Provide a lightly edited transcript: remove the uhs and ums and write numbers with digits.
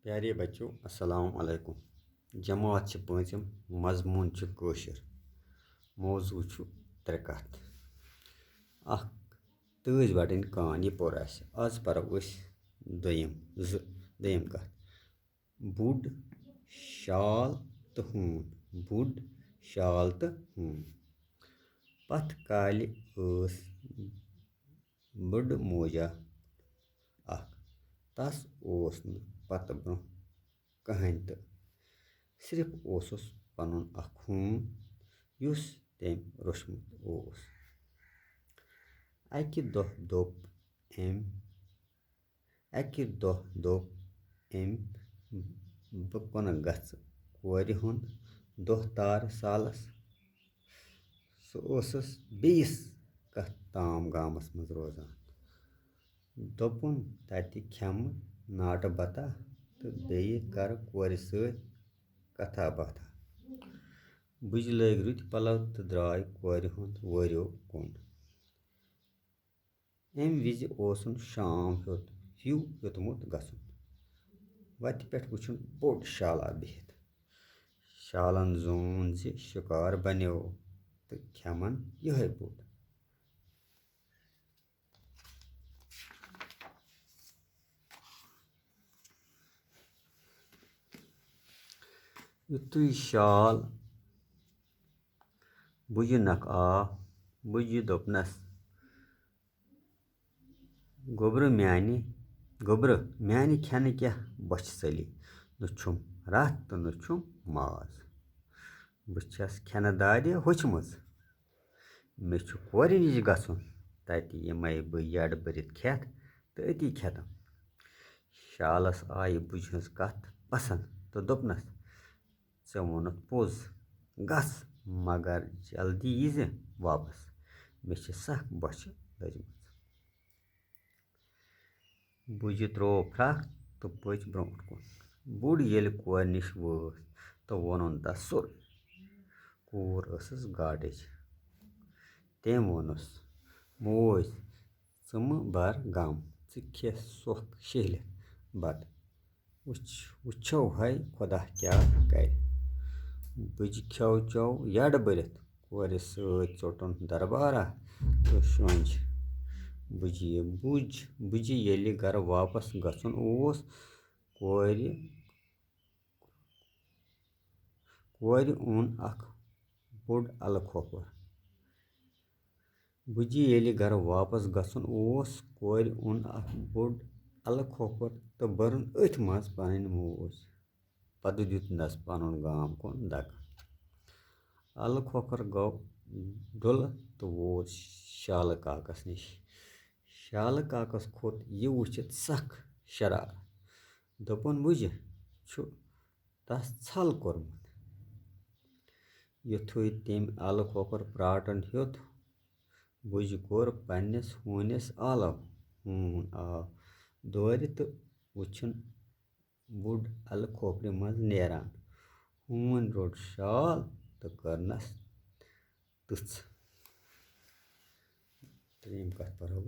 प्यारे बच्चों अस्सलाम वालेकुम। जमात पांचम मजमून कशर मौजू त्रे कथ अख तज बटन कान यह पोर आज परो दोयम कथ बुड शाल तो हून बुड शाल तो हून पथ काल बड़ मोजा अख तस ओस न पत ब्रो कहान तो सिर्फ ओसुस पनुन अख हून युस तेम रोशमुत ओस। अकि दोह दोप एम बह कुन गछ कोर हुंद दोह तार सालस सह बेस कथ ताम गामस मज रोजान दोपुन तति खेम नाट बता तो बेयि कर कोर सत कथा बाथा बुज लग रुत पलव तो द्राय कोर हुंद वोरो कुन एम विज ओसुन शाम ह्यू योतमुत गसुन वत पे वुछुन बोड़ शाला बिहित शालन जोन जे शिकार बनो तो खेमन यह बोड़ युतु शाल बुजनक आ बुज दोपनस गोब्र म्यान खेन क्या बछ चली न छुम रथ तो न छुम माज बस खेन दाद होचमज मे कोर निश गसुन तति यमै बह यड़ भरित खेत तो अति खेतम शालस आय बुज हज कथ पसंद तो दोपनस ऐ वोनुत पोज गस मगर जल्दी यीज वापस मे सख बछ लजमज बुज त्रो फ्रक तो पच ब्रोट कुन बुड़ येल कोर निश वोत तो वोनुन तस सुर कोर ësस गाडज तेम वोनुस मोज च म बर गम च खे सोख शेहलित बत वुछो है खुदा क्या कर बुज खेव चौ यड़ भरित कोर सत चोटुन दरबारा तो शोंज बुज येलि गर वापस गसुन ओस कोर ओन अख बोड़ अल खोपर बुज येलि गर वापस गसुन ओस कोर ओन अख बोड़ अल खोपर तो बरुन अथ मज पन मोज पद दितनस पनुन गाम कुन दक अल खोपर गो डुल तो वोत शाल काकस निश शाल काकस खोत यह वुचित सख शरार दोपुन बुज छु तस छल कोरमुत युथु तेम अल खोपर प्राटन ह्योत बुज कोर पन्नस हूनस आलव हून आव दोर तो वुछुन बुड़ अल खोपर मज नेरान हून रोट शाल तो करनस तुछ। त्रेम कथ पढ़ो।